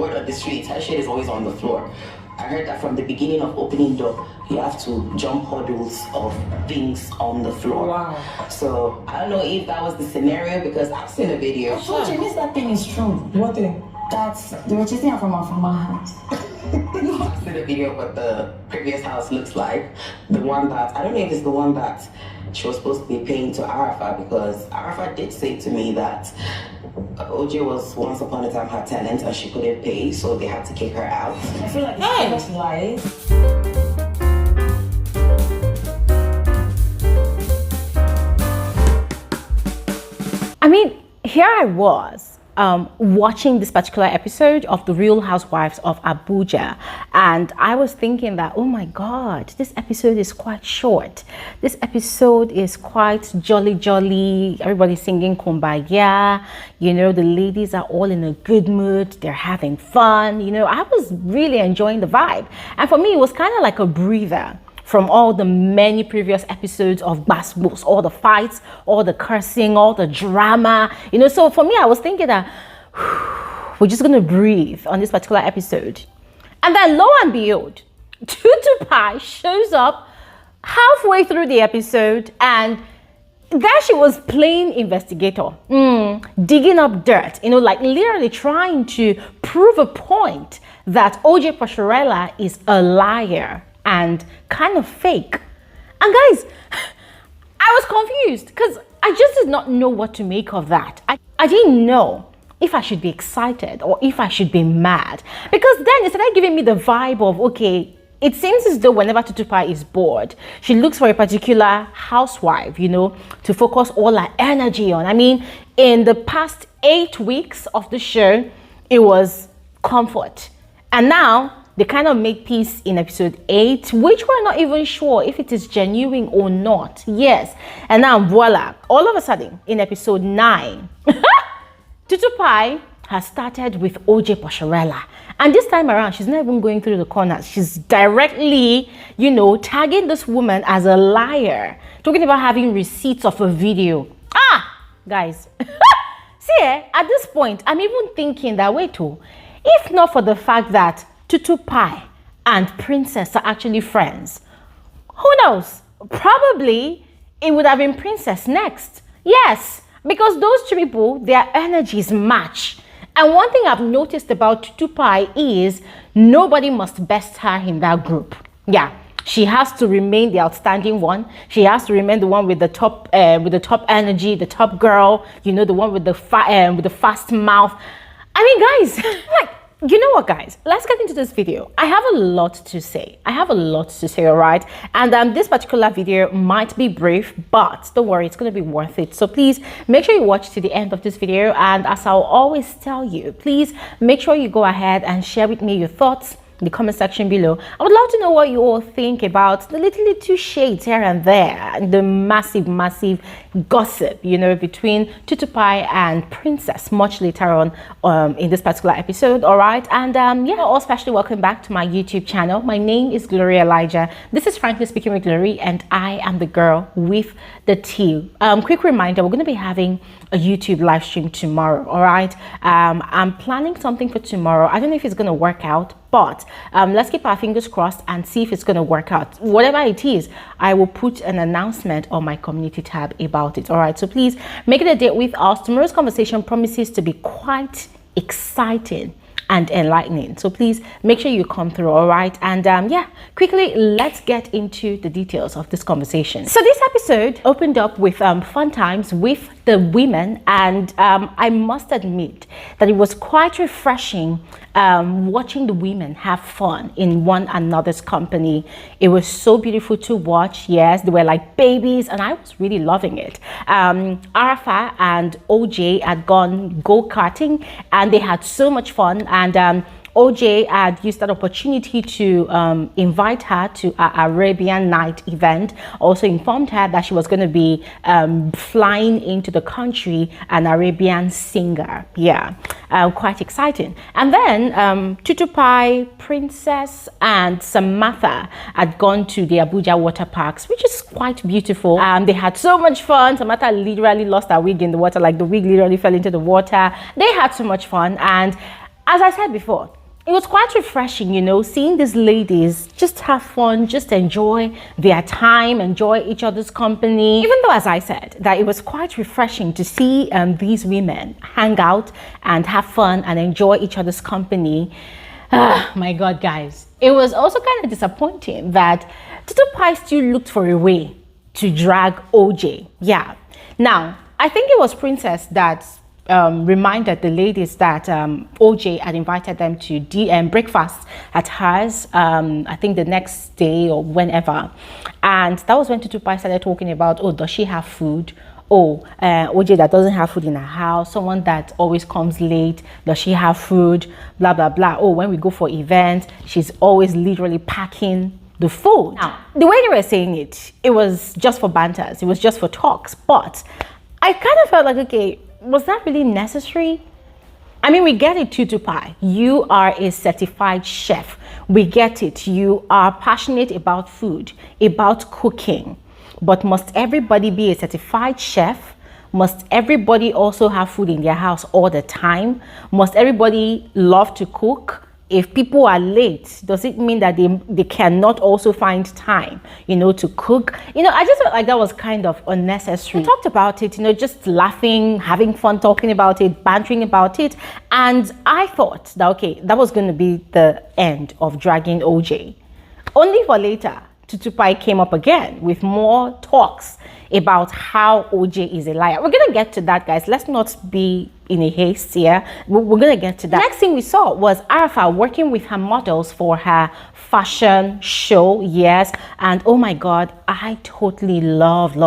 word on the streets, her shit is always on the floor. I heard that from the beginning of opening door, you have to jump hurdles of things on the floor. Wow. So I don't know if that was the scenario because I've seen a video. Sure, Janice, that thing is true. What thing? That's they were chasing her from our house. I've seen a video of what the previous house looks like. The one that, I don't know if it's the one that she was supposed to be paying to Arafa, because Arafa did say to me that OJ was once upon a time her tenant and she couldn't pay, so they had to kick her out. I feel like it's lies. I mean, here I was watching this particular episode of the Real Housewives of Abuja, and I was thinking that, oh my God, this episode is quite short. This episode is quite jolly. Everybody's singing Kumbaya. You know, the ladies are all in a good mood. They're having fun. You know, I was really enjoying the vibe. And for me, it was kind of like a breather from all the many previous episodes of Basbos, all the fights, all the cursing, all the drama, you know. So for me, I was thinking that we're just gonna breathe on this particular episode. And then lo and behold, Tutupie shows up halfway through the episode, and there she was playing investigator, digging up dirt, you know, like literally trying to prove a point that OJ Posharella is a liar and kind of fake. And guys, I was confused because I just did not know what to make of that. I didn't know if I should be excited or if I should be mad, because then it started giving me the vibe of, okay, it seems as though whenever Tutupie is bored, she looks for a particular housewife, you know, to focus all her energy on. I mean, in the past 8 weeks of the show, it was comfort. And now they kind of make peace in episode 8, which we're not even sure if it is genuine or not. Yes. And now voila, all of a sudden in episode 9, Tutupie has started with OJ Posharella. And this time around, she's not even going through the corners. She's directly, you know, tagging this woman as a liar, talking about having receipts of a video. Guys, see, at this point, I'm even thinking that, wait, if not for the fact that Tutupie and Princess are actually friends, who knows? Probably it would have been Princess next. Yes, because those two people, their energies match. And one thing I've noticed about Tutupie is nobody must best her in that group. Yeah, she has to remain the outstanding one. She has to remain the one with the top energy, the top girl. You know, the one with the fast mouth. I mean, guys, like, you know what, guys, let's get into this video. I have a lot to say. All right? And this particular video might be brief, but don't worry, it's going to be worth it. So please make sure you watch to the end of this video. And as I'll always tell you, please make sure you go ahead and share with me your thoughts in the comment section below. I would love to know what you all think about the little shades here and there, and the massive gossip, you know, between Tutupie and Princess much later on in this particular episode. All right, and yeah, all especially welcome back to my YouTube channel. My name is Gloria Elijah. This is Frankly Speaking with Glory, and I am the girl with the tea. Quick reminder, we're going to be having a YouTube live stream tomorrow. All right, I'm planning something for tomorrow. I don't know if it's going to work out, but let's keep our fingers crossed and see if it's going to work out. Whatever it is, I will put an announcement on my community tab about it. All right, so please make it a date with us. Tomorrow's conversation promises to be quite exciting and enlightening, so please make sure you come through. All right, and yeah, quickly let's get into the details of this conversation. So this episode opened up with fun times with the women, and I must admit that it was quite refreshing watching the women have fun in one another's company. It was so beautiful to watch. Yes, they were like babies, and I was really loving it. Arafa and OJ had gone go-karting, and they had so much fun. And OJ had used that opportunity to invite her to an Arabian night event. Also informed her that she was going to be flying into the country, an Arabian singer. Yeah, quite exciting. And then Tutupie, Princess, and Samantha had gone to the Abuja water parks, which is quite beautiful. They had so much fun. Samantha literally lost her wig in the water, like the wig literally fell into the water. They had so much fun, and as I said before, it was quite refreshing, you know, seeing these ladies just have fun, just enjoy their time, enjoy each other's company. Even though, as I said, that it was quite refreshing to see these women hang out and have fun and enjoy each other's company. My God, guys, it was also kind of disappointing that Tutupie still looked for a way to drag OJ. Yeah. Now, I think it was Princess that reminded the ladies that OJ had invited them to breakfast at hers, I think the next day or whenever. And that was when Tutupie started talking about, oh, does she have food? Oh, OJ that doesn't have food in her house, someone that always comes late, does she have food? Blah, blah, blah. Oh, when we go for events, she's always literally packing the food. Now, the way they were saying it, it was just for banters, it was just for talks, but I kind of felt like, okay, was that really necessary? I mean, we get it, Tutupie. You are a certified chef. We get it. You are passionate about food, about cooking. But must everybody be a certified chef? Must everybody also have food in their house all the time? Must everybody love to cook? If people are late, does it mean that they cannot also find time, you know, to cook? You know, I just felt like that was kind of unnecessary. We talked about it, you know, just laughing, having fun, talking about it, bantering about it. And I thought that, okay, that was going to be the end of dragging OJ. Only for later, Tutupie came up again with more talks about how OJ is a liar. We're going to get to that, guys. Let's not be in a haste here. We're going to get to that. The next thing we saw was Arafa working with her models for her fashion show. Yes. And oh my God, I totally loved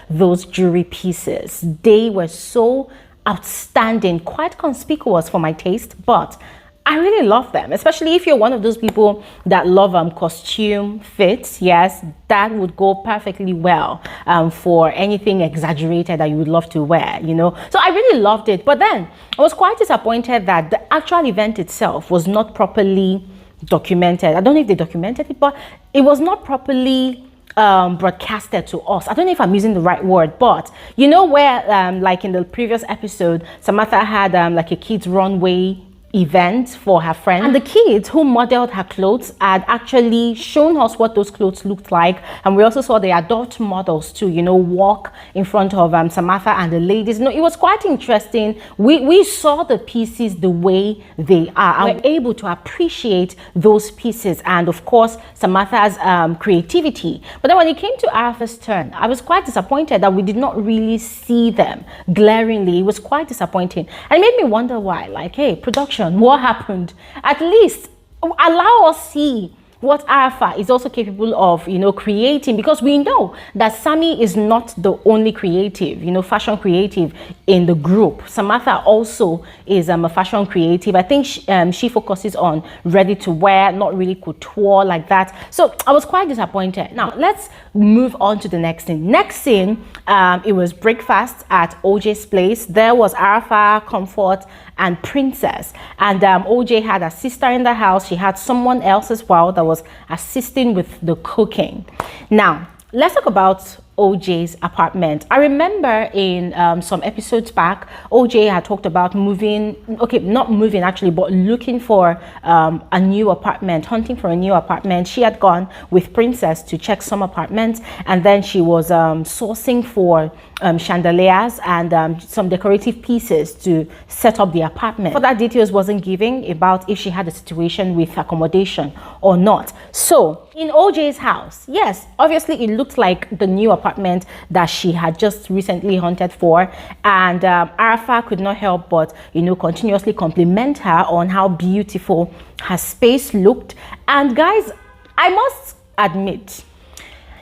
those jewelry pieces. They were so outstanding, quite conspicuous for my taste, but I really love them, especially if you're one of those people that love costume fits. Yes, that would go perfectly well for anything exaggerated that you would love to wear, you know. So I really loved it. But then I was quite disappointed that the actual event itself was not properly documented. I don't know if they documented it, but it was not properly broadcasted to us. I don't know if I'm using the right word, but you know where like in the previous episode, Samantha had like a kids runway event for her friend, and the kids who modeled her clothes had actually shown us what those clothes looked like. And we also saw the adult models too, you know, walk in front of Samantha and the ladies. You know, it was quite interesting. We saw the pieces the way they are, and we're able to appreciate those pieces, and of course Samantha's creativity. But then when it came to Arafa's turn, I was quite disappointed that we did not really see them glaringly. It was quite disappointing, and it made me wonder why. Like, hey, production, what happened? At least allow us see what Arafa is also capable of, you know, creating, because we know that Sammy is not the only creative, you know, fashion creative in the group. Samantha also is a fashion creative. I think she focuses on ready to wear, not really couture like that. So I was quite disappointed. Now let's move on to the next thing. Next thing, it was breakfast at OJ's place. There was Arafa, Comfort, and Princess, and OJ had a sister in the house. She had someone else as well that was assisting with the cooking. Now let's talk about OJ's apartment. I remember in some episodes back, OJ had talked about moving, okay, not moving actually, but looking for a new apartment, hunting for a new apartment. She had gone with Princess to check some apartments, and then she was sourcing for chandeliers and some decorative pieces to set up the apartment. Further details wasn't given about if she had a situation with accommodation or not. So in OJ's house, yes, obviously it looked like the new apartment that she had just recently hunted for, and Arafa could not help but, you know, continuously compliment her on how beautiful her space looked. And guys, I must admit,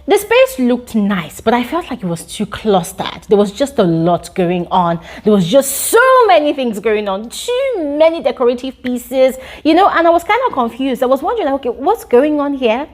the space looked nice, but I felt like it was too clustered. There was just a lot going on. There was just so many things going on, too many decorative pieces, you know, and I was kind of confused. I was wondering, okay, what's going on here?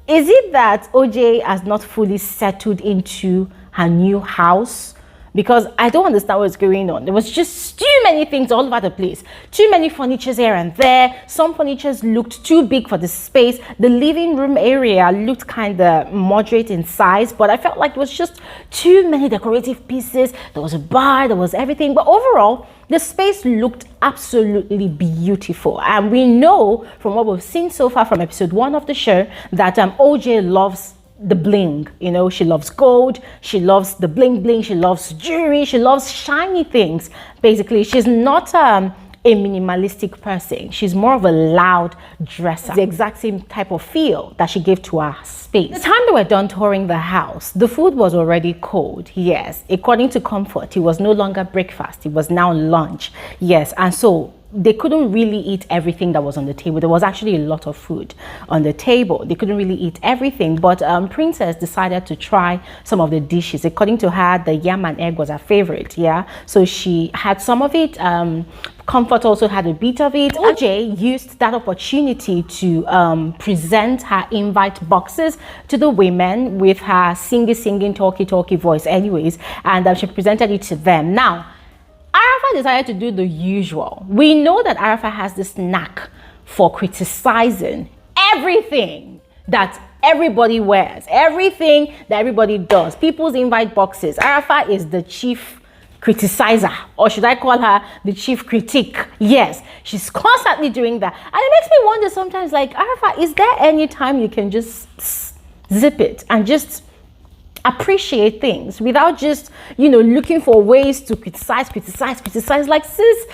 Is it that OJ has not fully settled into her new house? because I don't understand what's going on. There was just too many things all over the place. Too many furnitures here and there. Some furnitures looked too big for the space. The living room area looked kind of moderate in size, but I felt like it was just too many decorative pieces. There was a bar, there was everything. But overall, the space looked absolutely beautiful. And we know from what we've seen so far from episode 1 of the show that OJ loves the bling. You know, she loves gold, she loves the bling bling, she loves jewelry, she loves shiny things. Basically, she's not a minimalistic person. She's more of a loud dresser. The exact same type of feel that she gave to our space. The time they were done touring the house, the food was already cold. Yes, according to Comfort, it was no longer breakfast, it was now lunch. Yes, and so they couldn't really eat everything that was on the table. There was actually a lot of food on the table. They couldn't really eat everything, but Princess decided to try some of the dishes. According to her, the yam and egg was her favorite. Yeah, so she had some of it. Comfort also had a bit of it. OJ used that opportunity to present her invite boxes to the women with her singing, talky voice anyways, and she presented it to them. Now, Arafa decided to do the usual. We know that Arafa has this knack for criticizing everything that everybody wears, everything that everybody does. People's invite boxes. Arafa is the chief criticizer, or should I call her the chief critic? Yes, she's constantly doing that. And it makes me wonder sometimes, like, Arafa, is there any time you can just zip it and just appreciate things without just, you know, looking for ways to criticize? Like, sis,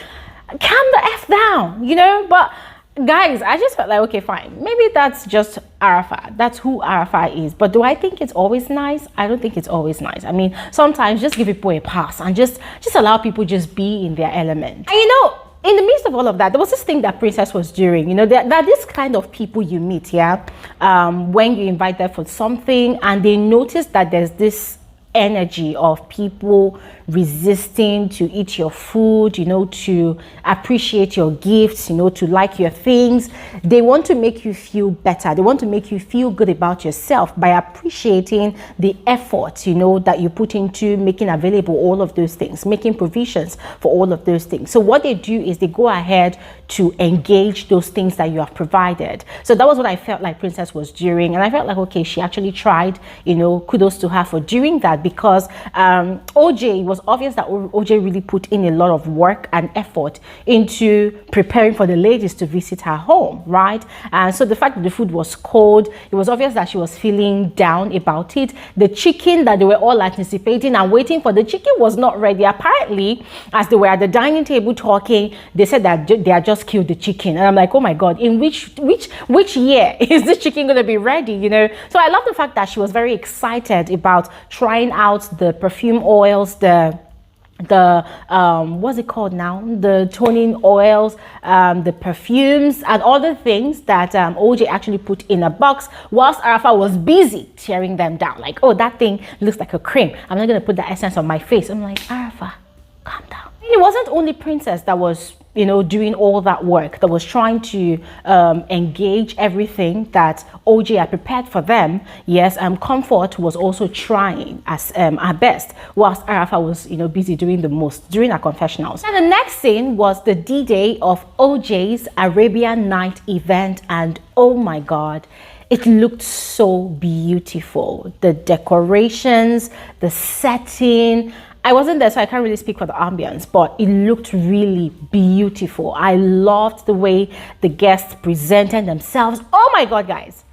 calm the F down, you know? But guys, I just felt like, okay, fine, maybe that's just Arafa. That's who Arafa is. But do I think it's always nice? I don't think it's always nice. I mean, sometimes just give people a pass and just allow people just be in their element. And you know, in the midst of all of that, there was this thing that Princess was doing. You know, there are this kind of people you meet, yeah, when you invite them for something and they notice that there's this energy of people resisting to eat your food, you know, to appreciate your gifts, you know, to like your things. They want to make you feel better. They want to make you feel good about yourself by appreciating the effort, you know, that you put into making available all of those things, making provisions for all of those things. So what they do is they go ahead to engage those things that you have provided. So that was what I felt like Princess was doing. And I felt like, okay, she actually tried, you know, kudos to her for doing that, because OJ, was obvious that OJ really put in a lot of work and effort into preparing for the ladies to visit her home, right? And so the fact that the food was cold, it was obvious that she was feeling down about it. The chicken that they were all anticipating and waiting for, the chicken was not ready. Apparently, as they were at the dining table talking, they said that they had just killed the chicken. And I'm like, oh my God, in which year is this chicken going to be ready, you know? So I love the fact that she was very excited about trying out the perfume oils, the what's it called now, the toning oils, the perfumes and other things that OJ actually put in a box, whilst Arafa was busy tearing them down. Like, oh, that thing looks like a cream, I'm not gonna put that essence on my face. I'm like, Arafa, calm down. And it wasn't only Princess that was, you know, doing all that work, that was trying to engage everything that OJ had prepared for them. Yes, Comfort was also trying as her best, whilst Arafa was, you know, busy doing the most during her confessionals. And the next scene was the D-Day of OJ's Arabian Night event, and oh my God, it looked so beautiful. The decorations, the setting. I wasn't there, so I can't really speak for the ambience, but it looked really beautiful. I loved the way the guests presented themselves. Oh my God, guys.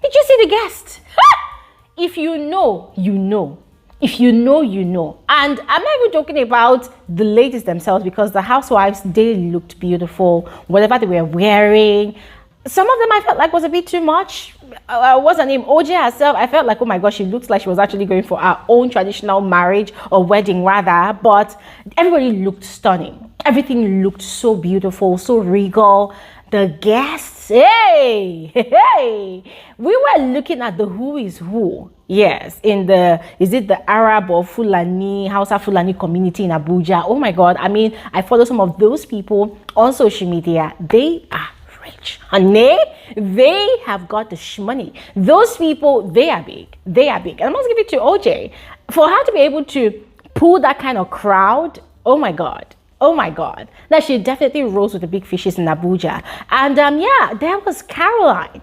Did you see the guests? If you know, you know. If you know, you know. And I'm not even joking about the ladies themselves, because the housewives, they looked beautiful. Whatever they were wearing, some of them I felt like was a bit too much. What's her name? OJ herself, I felt like, oh my gosh, she looks like she was actually going for her own traditional marriage or wedding rather. But everybody looked stunning. Everything looked so beautiful, so regal. The guests, hey, we were looking at the who is who. Yes, in the, is it the Arab or Fulani, Hausa Fulani community in Abuja? Oh my God, I mean, I follow some of those people on social media. They are rich, honey. They have got the money. Those people, they are big. They are big. And I must give it to OJ for her to be able to pull that kind of crowd, oh my God. Oh my God. That she definitely rose with the big fishes in Abuja. And yeah, there was Caroline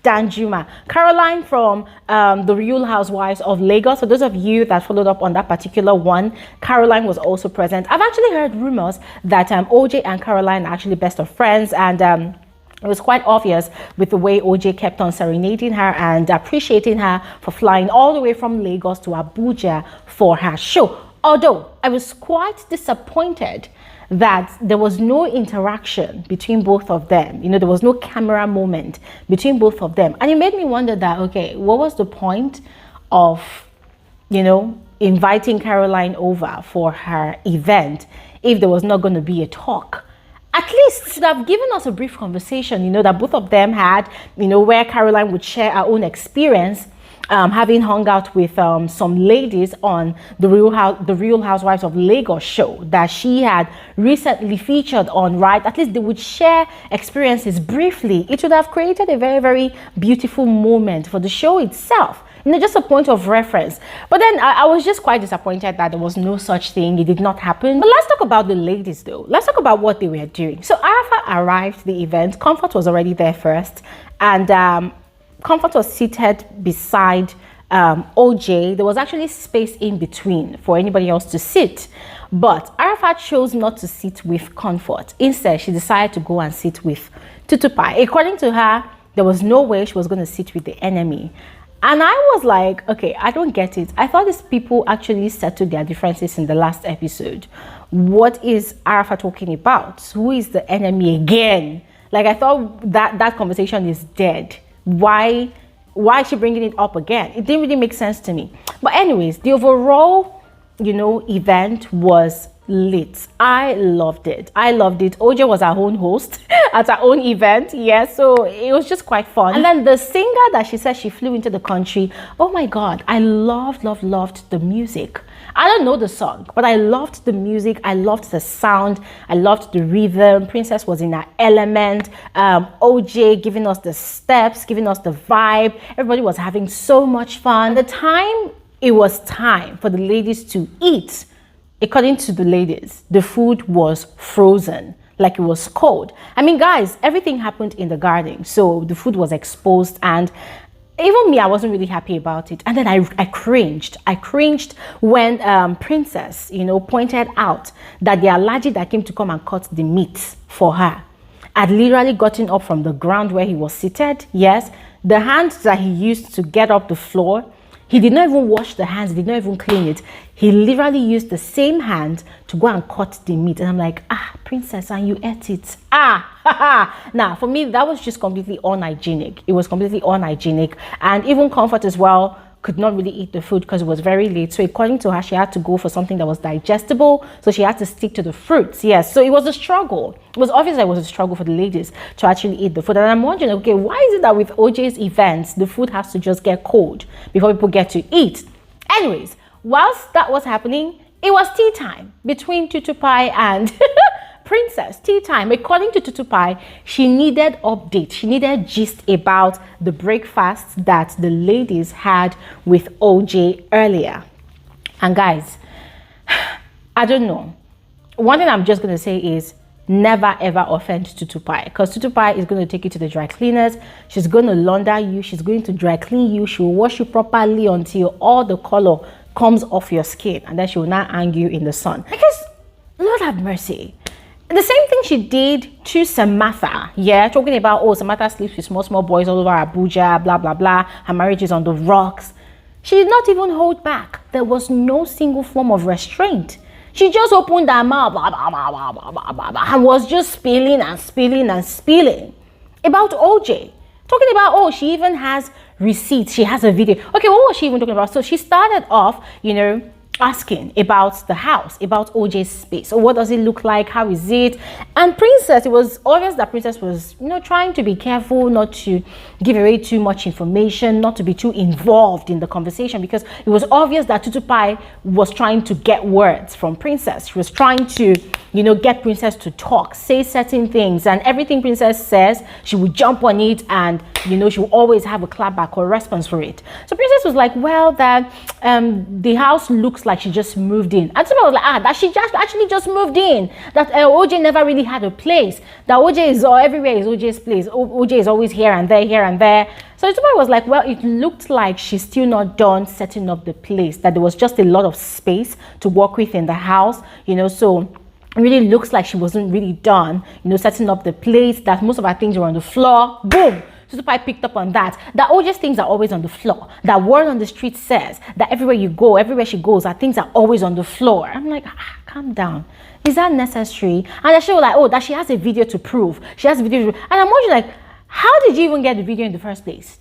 Danjuma. Caroline from the Real Housewives of Lagos. For those of you that followed up on that particular one, Caroline was also present. I've actually heard rumors that OJ and Caroline are actually best of friends, and it was quite obvious with the way OJ kept on serenading her and appreciating her for flying all the way from Lagos to Abuja for her show. Although I was quite disappointed that there was no interaction between both of them. You know, there was no camera moment between both of them. And it made me wonder that, okay, what was the point of, you know, inviting Caroline over for her event if there was not going to be a talk? At least should have given us a brief conversation, you know, that both of them had, you know, where Caroline would share her own experience having hung out with some ladies on the Real Housewives of Lagos show that she had recently featured on, right? At least they would share experiences briefly. It would have created a very, very beautiful moment for the show itself. You know, just a point of reference. But then I was just quite disappointed that there was no such thing. It did not happen. But let's talk about the ladies though. Let's talk about what they were doing. So Arafa arrived to the event. Comfort was already there first. And Comfort was seated beside OJ. There was actually space in between for anybody else to sit. But Arafa chose not to sit with Comfort. Instead, she decided to go and sit with Tutupie. According to her, there was no way she was going to sit with the enemy. And I was like, okay, I don't get it. I thought these people actually settled their differences in the last episode. What is Arafa talking about? Who is the enemy again? Like, I thought that conversation is dead. Why is she bringing it up again? It didn't really make sense to me. But anyways, the overall, you know, event was lit. I loved it. OJ was our own host at our own event. Yes, so it was just quite fun. And then the singer that she said she flew into the country, oh my God, I loved the music. I don't know the song, but I loved the music. I loved the sound. I loved the rhythm. Princess was in her element. OJ giving us the steps, giving us the vibe. Everybody was having so much fun. At the time, it was time for the ladies to eat. According to the ladies, the food was frozen, like it was cold. I mean, guys, everything happened in the garden, so the food was exposed, and even me, I wasn't really happy about it. And then I cringed. I cringed when Princess, you know, pointed out that the allergy that came to come and cut the meat for her had literally gotten up from the ground where he was seated. Yes, the hands that he used to get up the floor, he did not even wash the hands, he did not even clean it. He literally used the same hand to go and cut the meat. And I'm like, Princess, and you ate it. Now, for me, that was just completely unhygienic. It was completely unhygienic. And even Comfort as well could not really eat the food because it was very late. So according to her, she had to go for something that was digestible. So she had to stick to the fruits. Yes, so it was a struggle. It was obvious that it was a struggle for the ladies to actually eat the food. And I'm wondering, okay, why is it that with OJ's events, the food has to just get cold before people get to eat? Anyways, whilst that was happening, it was tea time between Tutupie and Princess. Tea time. According to Tutupie, she needed update. She needed gist about the breakfast that the ladies had with OJ earlier. And guys, I don't know. One thing I'm just going to say is never ever offend Tutupie, because Tutupie is going to take you to the dry cleaners. She's going to launder you. She's going to dry clean you. She will wash you properly until all the color comes off your skin, and then she will not hang you in the sun. Because Lord have mercy. The same thing she did to Samantha, yeah, talking about, oh, Samantha sleeps with small boys all over Abuja, blah, blah, blah. Her marriage is on the rocks. She did not even hold back. There was no single form of restraint. She just opened her mouth, blah, blah, blah, blah, blah, blah, blah, blah, and was just spilling and spilling and spilling about OJ. Talking about, oh, she even has receipts. She has a video. Okay, what was she even talking about? So she started off, you know, asking about the house, about OJ's space. So what does it look like? How is it? And Princess, it was obvious that Princess was, you know, trying to be careful not to give away too much information, not to be too involved in the conversation, because it was obvious that Tutupie was trying to get words from Princess. She was trying to, you know, get Princess to talk, say certain things, and everything Princess says, she would jump on it, and, you know, she will always have a clapback or a response for it. So Princess was like, well, that the house looks looks like she just moved in. And somebody was like, that she just actually just moved in. That OJ never really had a place. That OJ is everywhere is OJ's place. OJ is always here and there, here and there. So somebody was like, well, it looked like she's still not done setting up the place. That there was just a lot of space to work with in the house, you know, so it really looks like she wasn't really done, you know, setting up the place, that most of her things were on the floor. Boom! Tutupie picked up on that. That OJ's things are always on the floor. That word on the street says that everywhere you go, everywhere she goes, her things are always on the floor. I'm like, calm down. Is that necessary? And then she was like, oh, that she has a video to prove. She has a video to prove. And I'm wondering, like, how did you even get the video in the first place?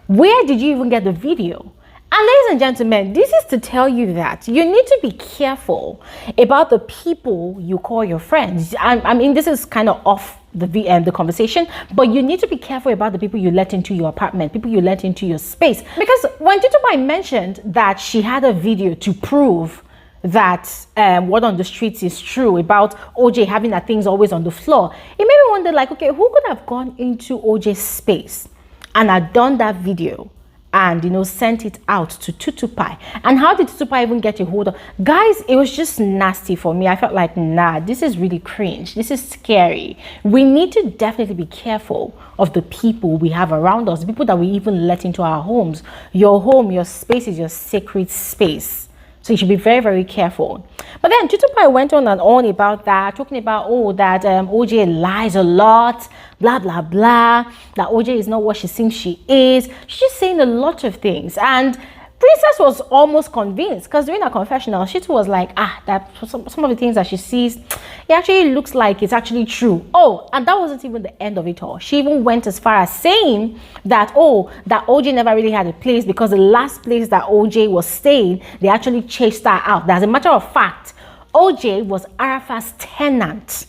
Where did you even get the video? And ladies and gentlemen, this is to tell you that you need to be careful about the people you call your friends. I mean, this is kind of off the conversation, but you need to be careful about the people you let into your apartment, people you let into your space. Because when Tutupie mentioned that she had a video to prove that what on the streets is true about OJ having her things always on the floor, it made me wonder, like, okay, who could have gone into OJ's space and had done that video and, you know, sent it out to Tutupie? And how did Tutupie even get a hold of? Guys, it was just nasty for me. I felt like, nah, this is really cringe. This is scary. We need to definitely be careful of the people we have around us, the people that we even let into our homes. Your home, your space is your sacred space. So you should be very, very careful. But then Tutupie went on and on about that, talking about, oh, that OJ lies a lot, blah, blah, blah, that OJ is not what she thinks she is. She's just saying a lot of things. And Princess was almost convinced, because during her confessional, she too was like, that some of the things that she sees, it actually looks like it's actually true. Oh, and that wasn't even the end of it all. She even went as far as saying that, oh, that OJ never really had a place, because the last place that OJ was staying, they actually chased her out. As a matter of fact, OJ was Arafa's tenant,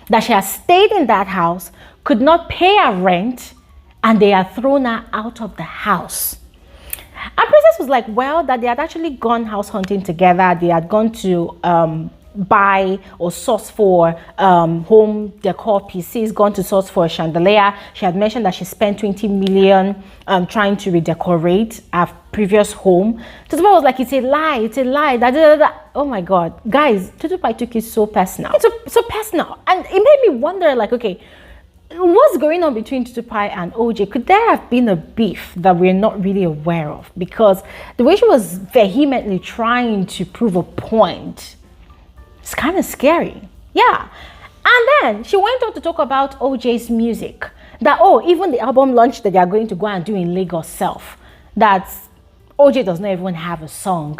that she had stayed in that house, could not pay her rent, and they had thrown her out of the house. And Princess was like, well, that they had actually gone house hunting together. They had gone to buy or source for home decor PCs, gone to source for a chandelier. She had mentioned that she spent 20 million trying to redecorate her previous home. Tutupie was like, it's a lie, Oh my God. Guys, Tutupie took it so personal. It's so personal. And it made me wonder, like, okay, what's going on between Tutupie and OJ? Could there have been a beef that we're not really aware of? Because the way she was vehemently trying to prove a point, it's kind of scary. Yeah. And then she went on to talk about OJ's music. That, oh, even the album launch that they are going to go and do in Lagos self, that OJ does not even have a song.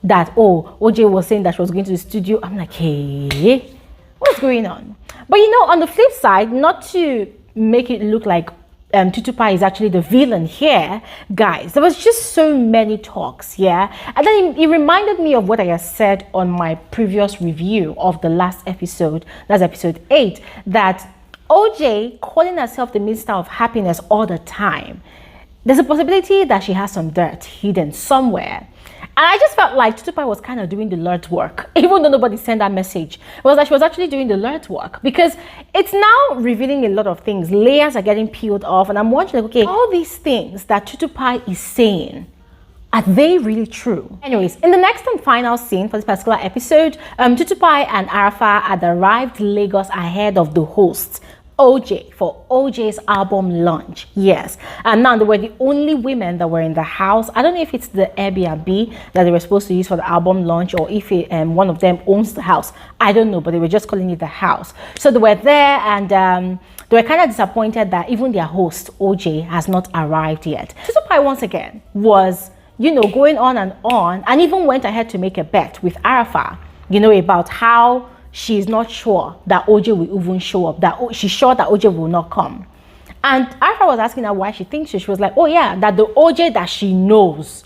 That, oh, OJ was saying that she was going to the studio. I'm like, hey, what's going on? But you know, on the flip side, not to make it look like Tutupie is actually the villain here, guys, there was just so many talks, yeah? And then it reminded me of what I had said on my previous review of the last episode, that's episode 8, that OJ calling herself the Minister of Happiness all the time, there's a possibility that she has some dirt hidden somewhere. And I just felt like Tutupie was kind of doing the Lord's work, even though nobody sent that message. It was like she was actually doing the Lord's work, because it's now revealing a lot of things. Layers are getting peeled off, and I'm wondering, okay, all these things that Tutupie is saying, are they really true? Anyways, in the next and final scene for this particular episode, Tutupie and Arafa had arrived in Lagos ahead of the hosts, OJ, for OJ's album launch. Yes, and now they were the only women that were in the house. I don't know if it's the Airbnb that they were supposed to use for the album launch, or if one of them owns the house. I don't know, but they were just calling it the house. So they were there, and they were kind of disappointed that even their host OJ has not arrived yet. Tutupie once again was, you know, going on, and even went ahead to make a bet with Arafa, you know, about how she's not sure that OJ will even show up, that she's sure that OJ will not come. And Arafa was asking her why she thinks so. She was like, oh yeah, that the OJ that she knows,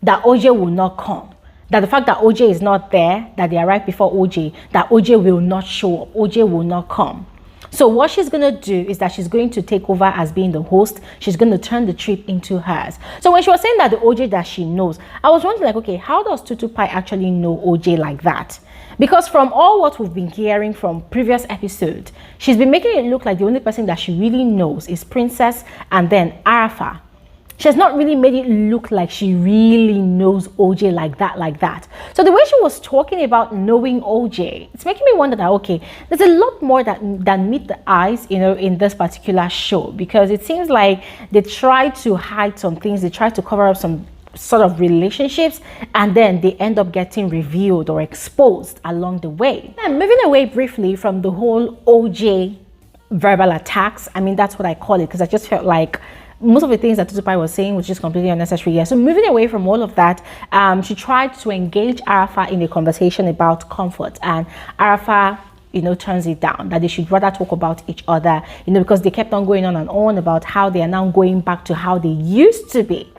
that OJ will not come. That the fact that OJ is not there, that they arrived before OJ, that OJ will not show up, OJ will not come. So what she's going to do is that she's going to take over as being the host. She's going to turn the trip into hers. So when she was saying that the OJ that she knows, I was wondering, like, okay, how does Tutupie actually know OJ like that? Because from all what we've been hearing from previous episodes, she's been making it look like the only person that she really knows is Princess and then Arafa. She has not really made it look like she really knows OJ like that. So the way she was talking about knowing OJ, it's making me wonder that, okay, there's a lot more than meet the eyes, you know, in this particular show, because it seems like they try to hide some things, they try to cover up some sort of relationships, and then they end up getting revealed or exposed along the way. And moving away briefly from the whole OJ verbal attacks, I mean, that's what I call it, because I just felt like most of the things that Tutupie was saying was just completely unnecessary. Yeah. So moving away from all of that, she tried to engage Arafa in a conversation about comfort, and Arafa, you know, turns it down, that they should rather talk about each other, you know, because they kept on going on and on about how they are now going back to how they used to be,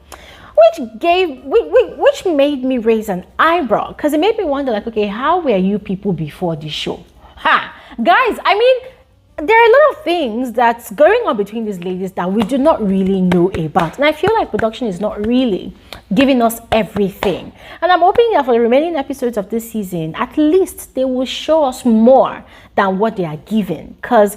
which made me raise an eyebrow, because it made me wonder, like, okay, how were you people before the show? Guys, I mean, there are a lot of things that's going on between these ladies that we do not really know about, and I feel like production is not really giving us everything. And I'm hoping that for the remaining episodes of this season, at least they will show us more than what they are giving, because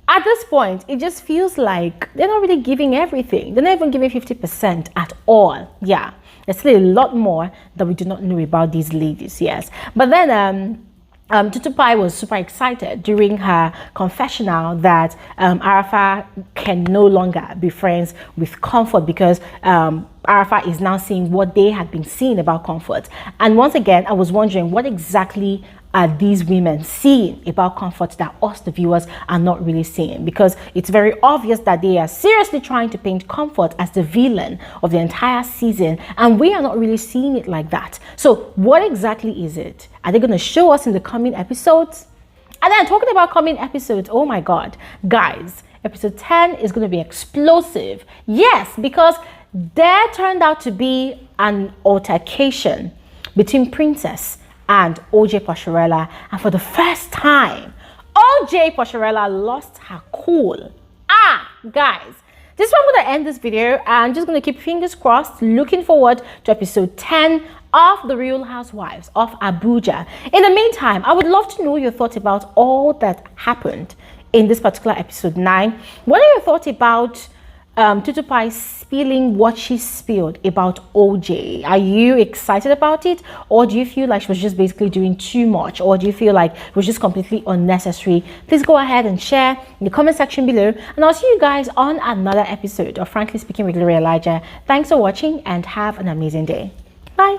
at this point it just feels like they're not really giving everything. They're not even giving 50% at all. Yeah, there's still a lot more that we do not know about these ladies. Yes, but then Tutupie was super excited during her confessional that Arafa can no longer be friends with Comfort, because Arafa is now seeing what they had been seeing about Comfort. And once again, I was wondering, what exactly are these women seeing about Comfort that us, the viewers, are not really seeing? Because it's very obvious that they are seriously trying to paint Comfort as the villain of the entire season, and we are not really seeing it like that. So what exactly is it? Are they going to show us in the coming episodes? And then talking about coming episodes, oh my god, guys, episode 10 is going to be explosive. Yes, because there turned out to be an altercation between Princess and OJ Posharella, and for the first time, OJ Posharella lost her cool. Guys, this is where I'm going to end this video. I'm just going to keep fingers crossed, looking forward to episode 10 of the Real Housewives of Abuja. In the meantime, I would love to know your thoughts about all that happened in this particular episode 9. What are your thoughts about Tutupie spilling what she spilled about OJ? Are you excited about it, or do you feel like she was just basically doing too much, or do you feel like it was just completely unnecessary? Please go ahead and share in the comment section below, and I'll see you guys on another episode of Frankly Speaking with Gloria Elijah. Thanks for watching and have an amazing day. Bye.